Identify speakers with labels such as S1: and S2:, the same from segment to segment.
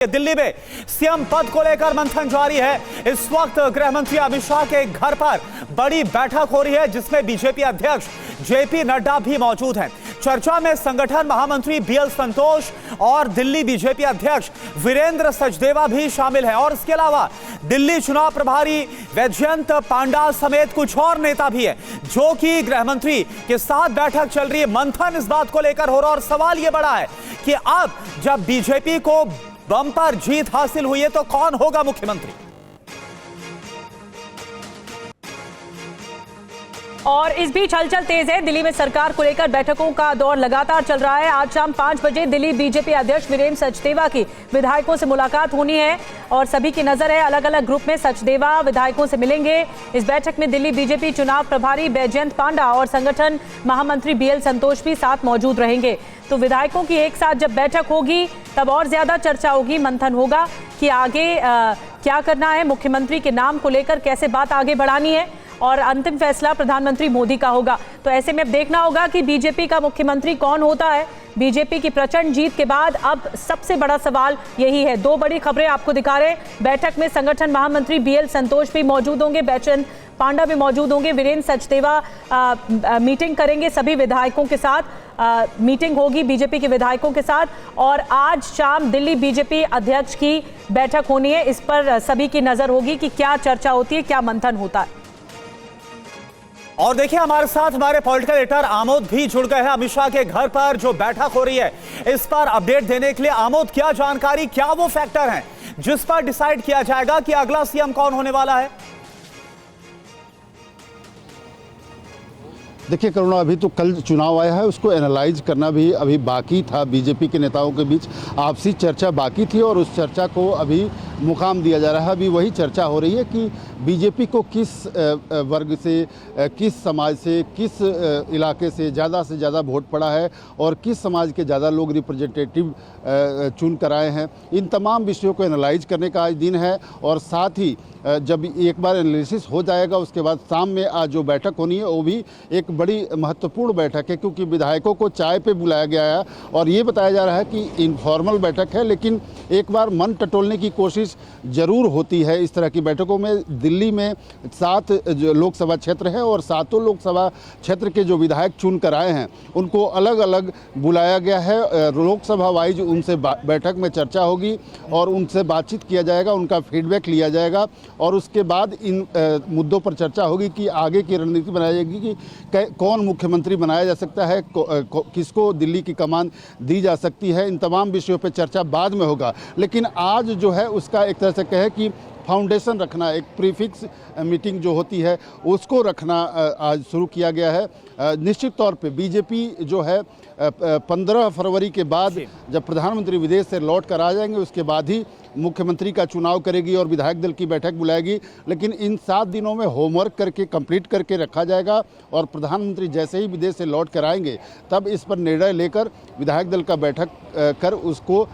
S1: दिल्ली में सीएम पद को लेकर मंथन जारी है। इस वक्त गृह मंत्री अमित शाह के घर पर बड़ी बैठक हो रही है, जिसमें बीजेपी अध्यक्ष जेपी नड्डा भी मौजूद हैं। चर्चा में संगठन महामंत्री बीएल संतोष और दिल्ली बीजेपी अध्यक्ष वीरेंद्र सचदेवा भी शामिल हैं। और इसके अलावा दिल्ली चुनाव प्रभारी वैजयंत पांडा समेत कुछ और नेता भी हैं, जो कि गृह मंत्री के साथ बैठक चल रही है। मंथन इस बात को लेकर हो रहा, और सवाल यह बड़ा है कि अब जब बीजेपी को बम्पर जीत हासिल हुई है तो कौन होगा मुख्यमंत्री।
S2: और इस बीच हलचल तेज है। दिल्ली में सरकार को लेकर बैठकों का दौर लगातार चल रहा है। आज शाम 5 बजे दिल्ली बीजेपी अध्यक्ष वीरेंद्र सचदेवा की विधायकों से मुलाकात होनी है और सभी की नजर है अलग अलग ग्रुप में सचदेवा विधायकों से मिलेंगे। इस बैठक में दिल्ली बीजेपी चुनाव प्रभारी वैजयंत पांडा और संगठन महामंत्री बीएल संतोष भी साथ मौजूद रहेंगे। तो विधायकों की एक साथ जब बैठक होगी तब और ज्यादा चर्चा होगी, मंथन होगा कि आगे क्या करना है, मुख्यमंत्री के नाम को लेकर कैसे बात आगे बढ़ानी है, और अंतिम फैसला प्रधानमंत्री मोदी का होगा। तो ऐसे में अब देखना होगा कि बीजेपी का मुख्यमंत्री कौन होता है। बीजेपी की प्रचंड जीत के बाद अब सबसे बड़ा सवाल यही है। 2 बड़ी खबरें आपको दिखा रहे हैं। बैठक में संगठन महामंत्री बीएल संतोष भी मौजूद होंगे, वैजयंत पांडा भी मौजूद होंगे, वीरेंद्र सचदेवा मीटिंग करेंगे सभी विधायकों के साथ। मीटिंग होगी बीजेपी के विधायकों के साथ, और आज शाम दिल्ली बीजेपी अध्यक्ष की बैठक होनी है। इस पर सभी की नजर होगी कि क्या चर्चा होती है, क्या मंथन होता है।
S1: और देखिए, हमारे साथ हमारे पॉलिटिकल एडिटर आमोद भी जुड़ गए हैं। अमित शाह के घर पर जो बैठक हो रही है इस पर अपडेट देने के लिए आमोद, क्या जानकारी, क्या वो फैक्टर हैं जिस पर डिसाइड किया जाएगा कि अगला सीएम कौन होने वाला है।
S3: देखिए करुणा, अभी तो कल चुनाव आया है, उसको एनालाइज करना भी अभी बाकी था। बीजेपी के नेताओं के बीच आपसी चर्चा बाकी थी और उस चर्चा को अभी मुकाम दिया जा रहा है। अभी वही चर्चा हो रही है कि बीजेपी को किस वर्ग से, किस समाज से, किस इलाके से ज़्यादा वोट पड़ा है और किस समाज के ज़्यादा लोग रिप्रेजेंटेटिव चुन कर आए हैं। इन तमाम विषयों को एनालाइज करने का आज दिन है, और साथ ही जब एक बार एनालिसिस हो जाएगा उसके बाद शाम में आज जो बैठक होनी है वो भी एक बड़ी महत्वपूर्ण बैठक है, क्योंकि विधायकों को चाय पे बुलाया गया है। और ये बताया जा रहा है कि इनफॉर्मल बैठक है, लेकिन एक बार मन टटोलने की कोशिश ज़रूर होती है इस तरह की बैठकों में। दिल्ली में 7 जो लोकसभा क्षेत्र है और 7 लोकसभा क्षेत्र के जो विधायक चुन कर आए हैं उनको अलग अलग बुलाया गया है। लोकसभा वाइज उनसे बैठक में चर्चा होगी और उनसे बातचीत किया जाएगा, उनका फीडबैक लिया जाएगा, और उसके बाद इन मुद्दों पर चर्चा होगी कि आगे की रणनीति बनाई जाएगी कि कौन मुख्यमंत्री बनाया जा सकता है, किसको दिल्ली की कमान दी जा सकती है। इन तमाम विषयों पर चर्चा बाद में होगा, लेकिन आज जो है उसका एक तरह से कहे कि फाउंडेशन रखना, एक प्रीफिक्स मीटिंग जो होती है उसको रखना आज शुरू किया गया है। निश्चित तौर पे बीजेपी जो है 15 फरवरी के बाद जब प्रधानमंत्री विदेश से लौट कर आ जाएंगे उसके बाद ही मुख्यमंत्री का चुनाव करेगी और विधायक दल की बैठक बुलाएगी। लेकिन इन 7 दिनों में होमवर्क करके कंप्लीट करके रखा जाएगा, और प्रधानमंत्री जैसे ही विदेश से लौट कर आएंगे तब इस पर निर्णय लेकर विधायक दल का बैठक कर उसको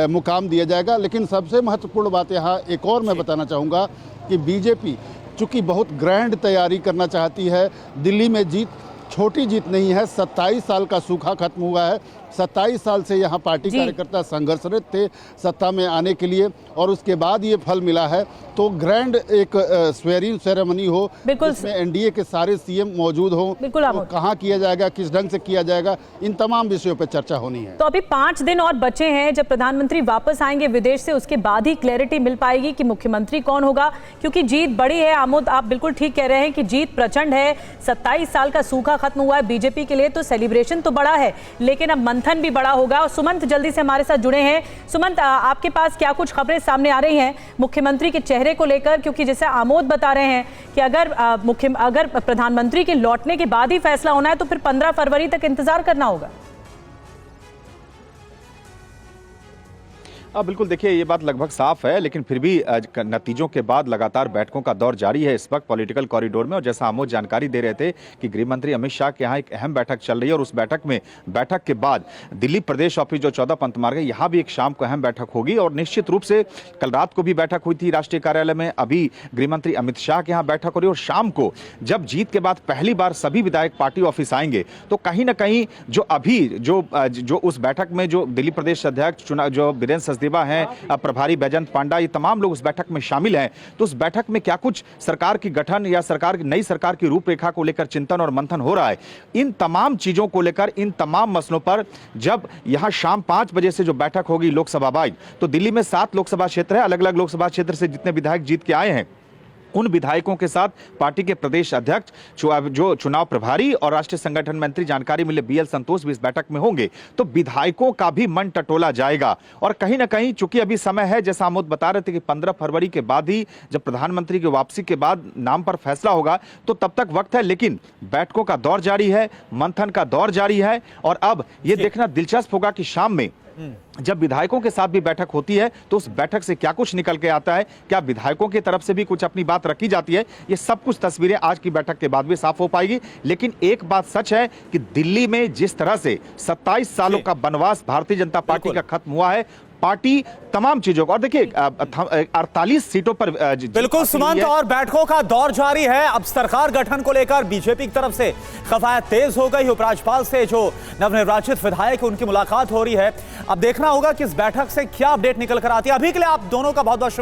S3: मुकाम दिया जाएगा। लेकिन सबसे महत्वपूर्ण बात यहाँ एक और मैं बताना चाहूँगा कि बीजेपी चूँकि बहुत ग्रैंड तैयारी करना चाहती है। दिल्ली में जीत छोटी जीत नहीं है, 27 साल का सूखा खत्म हुआ है। 27 साल से यहाँ पार्टी कार्यकर्ता संघर्षरत थे सत्ता में आने के लिए, और उसके बाद ये फल मिला है। तो ग्रैंड एक स्वेरिंग सेरेमनी हो, जिसमें एनडीए के सारे सीएम मौजूद हों, तो कहाँ किया जाएगा, किस ढंग से किया जाएगा, इन तमाम विषयों पर चर्चा होनी है।
S2: तो अभी 5 दिन और बचे हैं। जब प्रधानमंत्री वापस आएंगे विदेश से उसके बाद ही क्लैरिटी मिल पाएगी कि मुख्यमंत्री कौन होगा, क्योंकि जीत बड़ी है। आमोद, आप बिल्कुल ठीक कह रहे हैं कि जीत प्रचंड है। 27 साल का सूखा खत्म हुआ है बीजेपी के लिए, तो सेलिब्रेशन तो बड़ा है, लेकिन अब मंथन भी बड़ा होगा। और सुमंत जल्दी से हमारे साथ जुड़े हैं। सुमंत, आपके पास क्या कुछ खबरें सामने आ रही हैं मुख्यमंत्री के चेहरे को लेकर, क्योंकि जैसे आमोद बता रहे हैं कि अगर प्रधानमंत्री के लौटने के बाद ही फैसला होना है तो फिर 15 फरवरी तक इंतजार करना होगा।
S4: बिल्कुल, देखिए ये बात लगभग साफ है, लेकिन फिर भी नतीजों के बाद लगातार बैठकों का दौर जारी है इस वक्त पॉलिटिकल कॉरिडोर में। और जैसा आमोद जानकारी दे रहे थे कि गृह मंत्री अमित शाह के यहाँ एक अहम बैठक चल रही है, और उस बैठक के बाद दिल्ली प्रदेश ऑफिस जो 14 पंत मार्ग है, यहाँ भी एक शाम को अहम बैठक होगी। और निश्चित रूप से कल रात को भी बैठक हुई थी राष्ट्रीय कार्यालय में, अभी गृह मंत्री अमित शाह के यहाँ बैठक हो रही है। और शाम को जब जीत के बाद पहली बार सभी विधायक पार्टी ऑफिस आएंगे तो कहीं ना कहीं जो अभी जो उस बैठक में जो दिल्ली प्रदेश अध्यक्ष चुनाव जो वीरेंद्र सचदेवा हैं, प्रभारी बैजंत पांडा, ये तमाम लोग उस बैठक में शामिल हैं। तो उस बैठक में क्या कुछ सरकार की गठन या नई सरकार की रूपरेखा को लेकर चिंतन और मंथन हो रहा है? इन तमाम चीजों को लेकर, इन तमाम मसलों पर जब यहां शाम 5 बजे से जो बैठक होगी लोकसभा वाइज, तो दिल्ली में 7 लोकसभा क्षेत्र है, अलग अलग लोकसभा क्षेत्र से जितने विधायक जीत के आए हैं उन विधायकों के साथ पार्टी के प्रदेश अध्यक्ष जो चुनाव प्रभारी और राष्ट्रीय संगठन मंत्री जानकारी मिले BL संतोष भी इस बैठक में होंगे। तो विधायकों का भी मन टटोला जाएगा और कहीं ना कहीं चूंकि अभी समय है, जैसा आमोद बता रहे थे कि 15 फरवरी के बाद ही जब प्रधानमंत्री की वापसी के बाद नाम पर फैसला होगा तो तब तक वक्त है, लेकिन बैठकों का दौर जारी है, मंथन का दौर जारी है और अब यह देखना दिलचस्प होगा कि शाम में जब विधायकों के साथ भी बैठक होती है तो उस बैठक से क्या कुछ निकल के आता है, क्या विधायकों की तरफ से भी कुछ अपनी बात रखी जाती है, ये सब कुछ तस्वीरें आज की बैठक के बाद भी साफ हो पाएगी। लेकिन एक बात सच है कि दिल्ली में जिस तरह से 27 सालों का वनवास भारतीय जनता पार्टी का खत्म हुआ है, पार्टी तमाम चीजों को, और देखिए 48 सीटों पर
S1: बिल्कुल सुमंत, और बैठकों का दौर जारी है। अब सरकार गठन को लेकर बीजेपी की तरफ से कवायद तेज हो गई। उपराज्यपाल से जो नवनिर्वाचित विधायक है उनकी मुलाकात हो रही है। अब देखना होगा कि इस बैठक से क्या अपडेट निकल कर आती है। अभी के लिए आप दोनों का बहुत बहुत शुक्रिया।